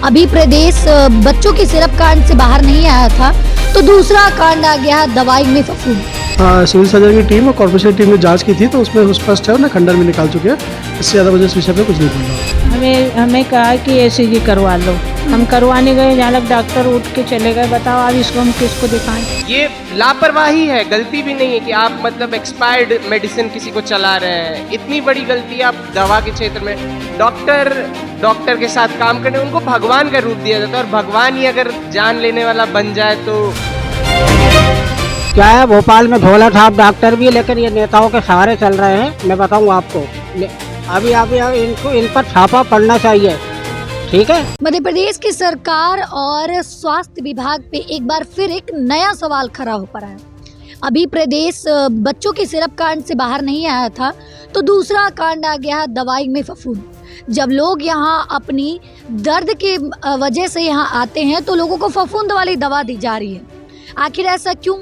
अभी प्रदेश बच्चों के सिरप कांड से बाहर नहीं आया था तो दूसरा कांड आ गया दवाई में फफूंद। सिविल सर्जन की टीम और कॉर्पोरेशन की टीम ने जांच की थी तो उसमें स्पष्ट है उन्हें खंडन में निकाल चुके हैं। इससे ज़्यादा मुझे इस विषय पे कुछ नहीं बोलना। हमें कहा कि ECG करवा लो। हम करवाने गए, जहाँ तक डॉक्टर उठ के चले गए। बताओ अब इसको हम किसको दिखाएं? ये लापरवाही है, गलती भी नहीं है कि आप मतलब एक्सपायर्ड मेडिसिन किसी को चला रहे हैं। इतनी बड़ी गलती आप दवा के क्षेत्र में, डॉक्टर के साथ काम करने, उनको भगवान का रूप दिया जाता है और भगवान ही अगर जान लेने वाला बन जाए तो क्या है। भोपाल में धौला साहब डॉक्टर भी है, लेकिन ये नेताओं के सहारे चल रहे हैं। मैं बताऊं आपको, अभी इनको इन पर छापा पड़ना चाहिए, ठीक है। मध्य प्रदेश की सरकार और स्वास्थ्य विभाग पे एक बार फिर एक नया सवाल खड़ा हो पड़ा है। अभी प्रदेश बच्चों के सिरप कांड से बाहर नहीं आया था तो दूसरा कांड आ गया दवाई में फफूंद। जब लोग यहाँ अपनी दर्द के वजह से यहाँ आते हैं तो लोगों को फफूंद वाली दवा दी जा रही है। आखिर ऐसा क्यों?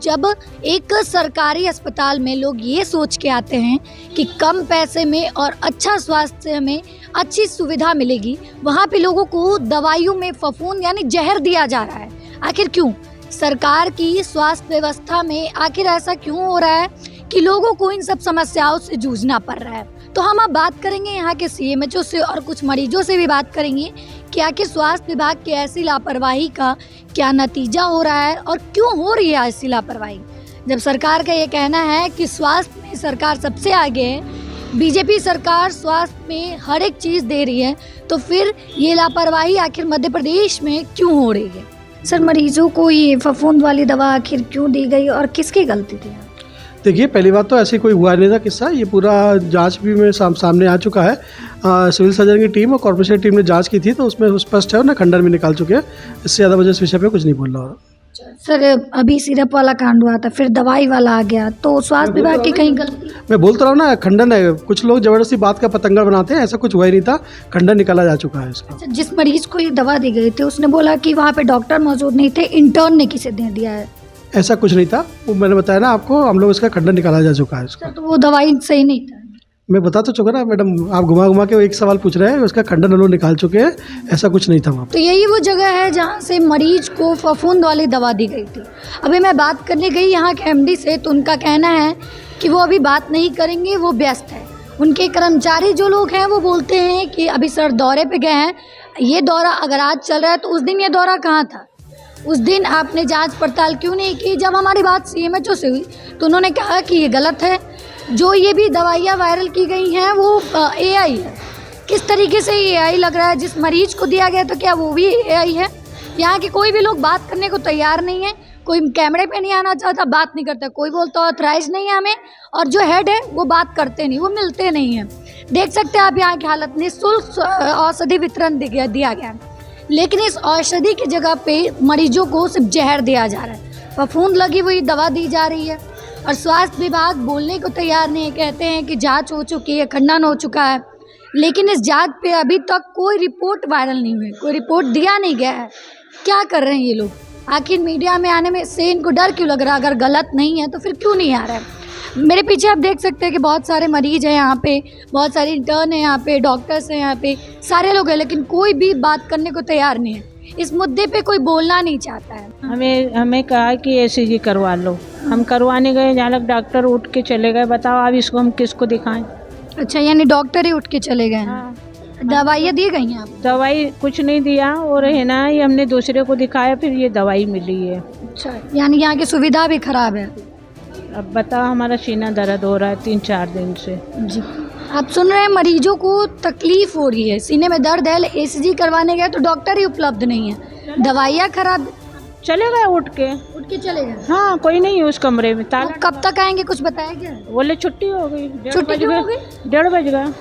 जब एक सरकारी अस्पताल में लोग ये सोच के आते हैं कि कम पैसे में और अच्छा स्वास्थ्य में अच्छी सुविधा मिलेगी, वहाँ पे लोगों को दवाइयों में फफूंद यानी जहर दिया जा रहा है। आखिर क्यों? सरकार की स्वास्थ्य व्यवस्था में आखिर ऐसा क्यों हो रहा है कि लोगों को इन सब समस्याओं से जूझना पड़ रहा है? तो हम अब बात करेंगे यहाँ के CMHO से और कुछ मरीजों से भी बात करेंगे कि आखिर स्वास्थ्य विभाग की ऐसी लापरवाही का क्या नतीजा हो रहा है और क्यों हो रही है ऐसी लापरवाही। जब सरकार का ये कहना है कि स्वास्थ्य में सरकार सबसे आगे है, बीजेपी सरकार स्वास्थ्य में हर एक चीज़ दे रही है, तो फिर ये लापरवाही आखिर मध्य प्रदेश में क्यों हो रही है? सर, मरीजों को ये फफूंद वाली दवा आखिर क्यों दी गई और किसकी गलती थी? देखिए, पहली बात तो ऐसे कोई हुआ नहीं था किस्सा, ये पूरा जांच भी में सामने आ चुका है। सिविल सर्जन की टीम और कॉर्पोरेशन की टीम ने जांच की थी तो उसमें स्पष्ट है उन्हें खंडन में निकाल चुके हैं। इससे ज़्यादा मुझे इस विषय पे कुछ नहीं बोलना हो रहा। सर, अभी सिरप वाला कांड हुआ था, फिर दवाई वाला आ गया, तो स्वास्थ्य विभाग की कहीं गलती? मैं बोलता रहा हूँ ना, खंडन है। कुछ लोग जबरदस्ती बात का पतंगा बनाते हैं, ऐसा कुछ हुआ ही नहीं था, खंडन निकाला जा चुका है इसका। जिस मरीज को ये दवा दी गई थी उसने बोला कि वहाँ पे डॉक्टर मौजूद नहीं थे, इंटर्न ने किसे दे दिया है। ऐसा कुछ नहीं था, वो मैंने बताया ना आपको, हम लोग इसका खंडन निकाला जा चुका है इसका। तो वो दवाई सही नहीं था। मैं बता तो चुका ना मैडम, आप घुमा के एक सवाल पूछ रहे हैं, उसका खंडन हम लोग निकाल चुके हैं, ऐसा कुछ नहीं था वहाँ। तो यही वो जगह है जहाँ से मरीज को फफूंद वाली दवा दी गई थी। अभी मैं बात करने गई यहाँ के MD से तो उनका कहना है कि वो अभी बात नहीं करेंगे, वो व्यस्त है। उनके कर्मचारी जो लोग हैं वो बोलते हैं कि अभी सर दौरे पे गए हैं, ये दौरा अगर आज चल रहा है तो उस दिन ये दौरा कहाँ था? उस दिन आपने जांच पड़ताल क्यों नहीं की? जब हमारी बात CMHO से हुई तो उन्होंने कहा कि ये गलत है, जो ये भी दवाइयाँ वायरल की गई हैं वो AI है। किस तरीके से ये AI लग रहा है? जिस मरीज को दिया गया तो क्या वो भी AI है? यहाँ के कोई भी लोग बात करने को तैयार नहीं है, कोई कैमरे पे नहीं आना चाहता, बात नहीं करता, कोई बोलता ऑथराइज नहीं है हमें, और जो हेड है वो बात करते नहीं, वो मिलते नहीं हैं। देख सकते हैं आप यहाँ की हालत। निःशुल्क औषधि वितरण दिया गया, लेकिन इस औषधि की जगह पे मरीजों को सिर्फ जहर दिया जा रहा है, फफूंद लगी हुई दवा दी जा रही है और स्वास्थ्य विभाग बोलने को तैयार नहीं है। कहते हैं कि जांच हो चुकी है, खंडन हो चुका है, लेकिन इस जांच पे अभी तक कोई रिपोर्ट वायरल नहीं हुई, कोई रिपोर्ट दिया नहीं गया है। क्या कर रहे हैं ये लोग? आखिर मीडिया में आने में से इनको डर क्यों लग रहा है? अगर गलत नहीं है तो फिर क्यों नहीं आ रहा है? मेरे पीछे आप देख सकते हैं कि बहुत सारे मरीज हैं यहाँ पे, बहुत सारे इंटर्न हैं यहाँ पे, डॉक्टर्स हैं यहाँ पे, सारे लोग हैं, लेकिन कोई भी बात करने को तैयार नहीं है। इस मुद्दे पे कोई बोलना नहीं चाहता है। हमें कहा कि ECG करवा लो। हम करवाने गए, जहाँ तक डॉक्टर उठ के चले गए। बताओ अब इसको हम किसको दिखाएं? अच्छा, यानी डॉक्टर ही उठ के चले गए? हाँ। दवाइयाँ दी गई हैं आप? दवाई कुछ नहीं दिया, और है ना, ये हमने दूसरे को दिखाया, फिर ये दवाई मिली है। अच्छा, यानी यहाँ की सुविधा भी खराब है। अब बताओ, हमारा सीना दर्द हो रहा है 3-4 दिन से। जी, आप सुन रहे हैं, मरीजों को तकलीफ हो रही है, सीने में दर्द है, ECG करवाने गए तो डॉक्टर ही उपलब्ध नहीं है, दवाइयाँ खराब। चले गए उठ के चले गए? हाँ, कोई नहीं उस कमरे में, ताला। कब तक आएंगे, कुछ बताया क्या? बोले छुट्टी हो गई, 1:30 हो गई। 1:30 बज गया।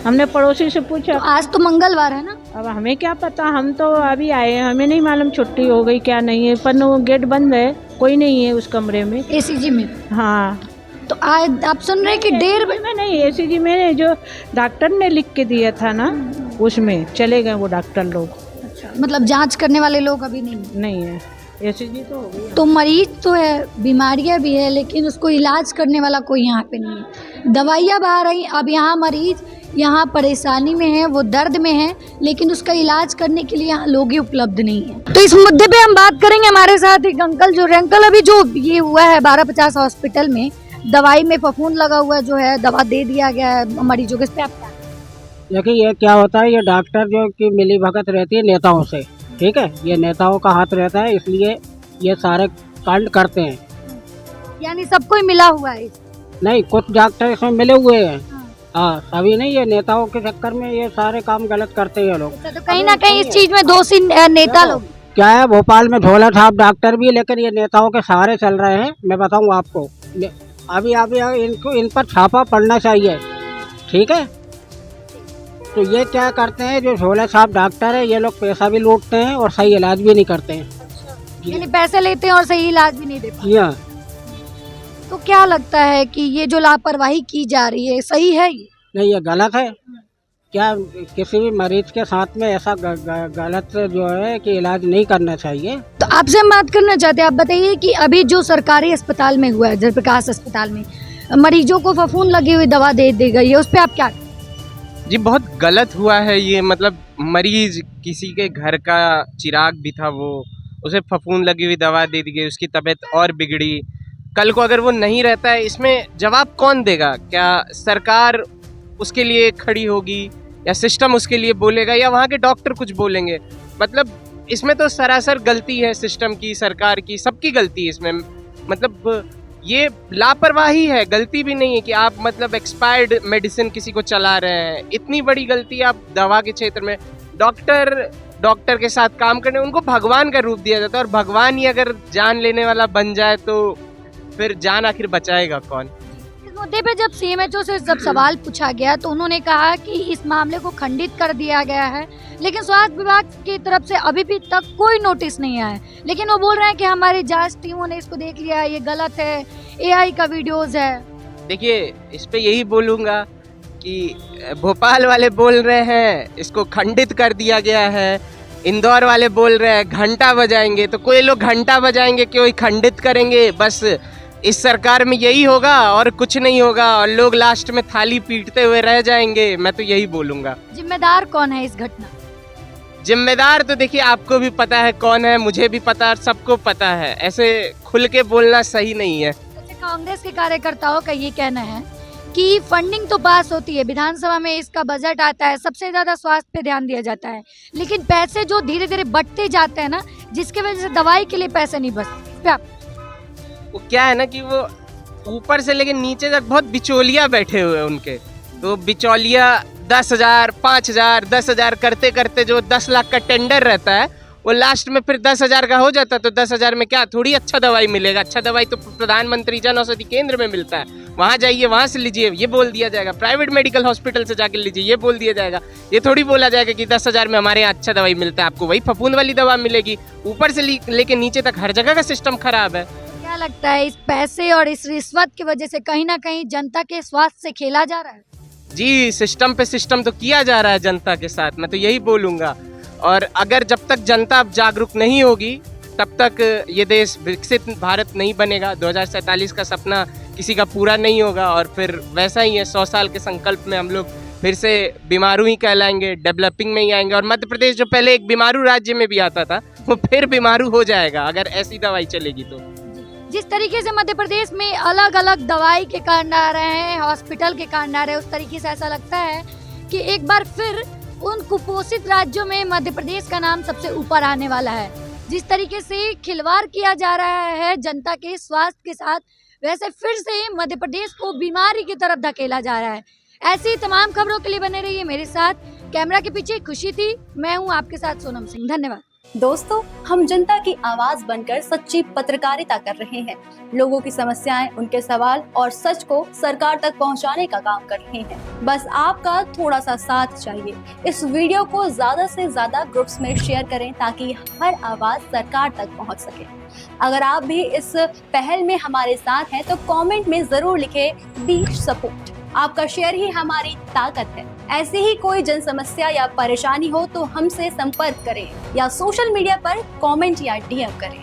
हमने पड़ोसी से पूछा, तो आज तो मंगलवार है ना? अब हमें क्या पता, हम तो अभी आए हैं, हमें नहीं मालूम छुट्टी हो गई क्या नहीं है, पर वो गेट बंद है, कोई नहीं है उस कमरे में, ECG में। हाँ, तो आज आप सुन रहे हैं कि 1:30 में नहीं, ECG में जो डॉक्टर ने लिख के दिया था ना, उसमें चले गए वो डॉक्टर लोग। अच्छा, मतलब जांच करने वाले लोग अभी नहीं है। एसीजी तो हो गई। तो मरीज तो है, बीमारियां भी है, लेकिन उसको इलाज करने वाला कोई यहाँ पे नहीं है। दवाइयाँ बाहर आई, अब यहाँ मरीज यहाँ परेशानी में है, वो दर्द में है, लेकिन उसका इलाज करने के लिए यहाँ लोग ही उपलब्ध नहीं है। तो इस मुद्दे पे हम बात करेंगे। हमारे साथ एक अंकल जो अंकल अभी जो ये हुआ है 1250 हॉस्पिटल में दवाई में फफूंद लगा हुआ जो है, दवा दे दिया गया है मरीजों के, इस पे आप क्या? देखिए ये क्या होता है, ये डॉक्टर जो की मिली भगत रहती है नेताओं से, ठीक है, ये नेताओं का हाथ रहता है, इसलिए ये सारे कांड करते हैं। यानी सबको ही मिला हुआ है? नहीं, कुछ डॉक्टर इसमें मिले हुए हैं, हाँ। हाँ, सभी नहीं, ये नेताओं के चक्कर में ये सारे काम गलत करते हैं ये लोग। तो कहीं ना कहीं इस चीज में दोषी नेता लोग। क्या है, भोपाल में झोला छाप डॉक्टर भी, लेकिन ये नेताओं के सहारे चल रहे हैं। मैं बताऊँ आपको, अभी इनको इन पर छापा पड़ना चाहिए, ठीक है। तो ये क्या करते हैं, जो झोला छाप डॉक्टर है, ये लोग पैसा भी लूटते हैं और सही इलाज भी नहीं करते हैं। यानी पैसे लेते हैं और सही इलाज भी नहीं दे पाते। जी हाँ। तो क्या लगता है कि ये जो लापरवाही की जा रही है सही है ये? नहीं, ये गलत है। क्या किसी भी मरीज के साथ में ऐसा गलत जो है कि इलाज नहीं करना चाहिए। तो आपसे हम बात करना चाहते हैं, आप बताइए कि अभी जो सरकारी अस्पताल में हुआ है, जयप्रकाश अस्पताल में मरीजों को फफूंद लगी हुई दवा दे दी गई है, उस पर आप क्या? जी बहुत गलत हुआ है ये। मतलब मरीज किसी के घर का चिराग भी था, वो उसे फफूंद लगी हुई दवा दे दी गई, उसकी तबीयत और बिगड़ी। कल को अगर वो नहीं रहता है, इसमें जवाब कौन देगा? क्या सरकार उसके लिए खड़ी होगी, या सिस्टम उसके लिए बोलेगा, या वहाँ के डॉक्टर कुछ बोलेंगे? मतलब इसमें तो सरासर गलती है सिस्टम की, सरकार की, सबकी गलती है इसमें। मतलब ये लापरवाही है, गलती भी नहीं है कि आप मतलब एक्सपायर्ड मेडिसिन किसी को चला रहे हैं। इतनी बड़ी गलती आप दवा के क्षेत्र में, डॉक्टर के साथ काम करने, उनको भगवान का रूप दिया जाता है, और भगवान ही अगर जान लेने वाला बन जाए तो फिर जान आखिर बचाएगा कौन? इस मुद्दे पे जब सीएमएचओ से जब सवाल पूछा गया तो उन्होंने कहा कि इस मामले को खंडित कर दिया गया है, लेकिन स्वास्थ्य विभाग की तरफ से अभी भी तक कोई नोटिस नहीं आया है। लेकिन वो बोल रहे हैं कि हमारी जांच टीमों ने इसको देख लिया है, ये गलत है, एआई का वीडियोस है। देखिए, इस पे यही बोलूँगा कि भोपाल वाले बोल रहे हैं इसको खंडित कर दिया गया है, इंदौर वाले बोल रहे हैं घंटा बजाएंगे, तो कोई लोग घंटा बजाएंगे, कोई खंडित करेंगे। बस इस सरकार में यही होगा और कुछ नहीं होगा, और लोग लास्ट में थाली पीटते हुए रह जाएंगे। मैं तो यही बोलूँगा। जिम्मेदार कौन है इस घटना? जिम्मेदार तो देखिए आपको भी पता है कौन है, मुझे भी पता है, सबको पता है। ऐसे खुल के बोलना सही नहीं है। जैसे कांग्रेस के कार्यकर्ताओं का ये कहना है कि फंडिंग तो पास होती है, विधानसभा में इसका बजट आता है, सबसे ज्यादा स्वास्थ्य पे ध्यान दिया जाता है, लेकिन पैसे जो धीरे धीरे बढ़ते जाते हैं ना, जिसके वजह से दवाई के लिए पैसे नहीं बचते। वो क्या है ना कि वो ऊपर से लेके नीचे तक बहुत बिचौलिया बैठे हुए हैं उनके। तो बिचौलिया 10,000, 5,000, 10,000 करते करते जो 10 लाख का टेंडर रहता है, वो लास्ट में फिर 10,000 का हो जाता है। तो 10,000 में क्या थोड़ी अच्छा दवाई मिलेगा? अच्छा दवाई तो प्रधानमंत्री जन औषधि केंद्र में मिलता है, वहाँ जाइए, वहाँ से लीजिए, ये बोल दिया जाएगा। प्राइवेट मेडिकल हॉस्पिटल से जाके लीजिए, ये बोल दिया जाएगा। ये थोड़ी बोला जाएगा कि 10,000 में हमारे यहाँ अच्छा दवाई मिलता है, आपको वही फफूंद वाली दवा मिलेगी। ऊपर से लेके नीचे तक हर जगह का सिस्टम खराब है। क्या लगता है इस पैसे और इस रिश्वत की वजह से कहीं ना कहीं जनता के स्वास्थ्य से खेला जा रहा है? जी, सिस्टम पे सिस्टम तो किया जा रहा है जनता के साथ, मैं तो यही बोलूँगा। और अगर जब तक जनता जागरूक नहीं होगी तब तक ये देश विकसित भारत नहीं बनेगा। 2047 का सपना किसी का पूरा नहीं होगा, और फिर वैसा ही है, 100 साल के संकल्प में हम लोग फिर से बीमारू ही कहलाएंगे, डेवलपिंग में ही आएंगे। और मध्य प्रदेश जो पहले एक बीमारू राज्य में भी आता था, वो फिर बीमारू हो जाएगा अगर ऐसी दवाई चलेगी तो। जिस तरीके से मध्य प्रदेश में अलग अलग दवाई के कांड आ रहे हैं, हॉस्पिटल के कांड आ रहे हैं, उस तरीके से ऐसा लगता है कि एक बार फिर उन कुपोषित राज्यों में मध्य प्रदेश का नाम सबसे ऊपर आने वाला है। जिस तरीके से खिलवाड़ किया जा रहा है जनता के स्वास्थ्य के साथ, वैसे फिर से मध्य प्रदेश को बीमारी की तरफ धकेला जा रहा है। ऐसी तमाम खबरों के लिए बने रहिए मेरे साथ। कैमरा के पीछे खुशी थी, मैं हूँ आपके साथ सोनम सिंह। धन्यवाद। दोस्तों, हम जनता की आवाज बनकर सच्ची पत्रकारिता कर रहे हैं। लोगों की समस्याएं, उनके सवाल और सच को सरकार तक पहुंचाने का काम कर रहे हैं। बस आपका थोड़ा सा साथ चाहिए। इस वीडियो को ज्यादा से ज्यादा ग्रुप्स में शेयर करें ताकि हर आवाज सरकार तक पहुंच सके। अगर आप भी इस पहल में हमारे साथ हैं तो कमेंट में जरूर लिखें बी सपोर्ट। आपका शेयर ही हमारी ताकत है। ऐसी ही कोई जन समस्या या परेशानी हो तो हमसे संपर्क करें या सोशल मीडिया पर कमेंट या डीएम करें।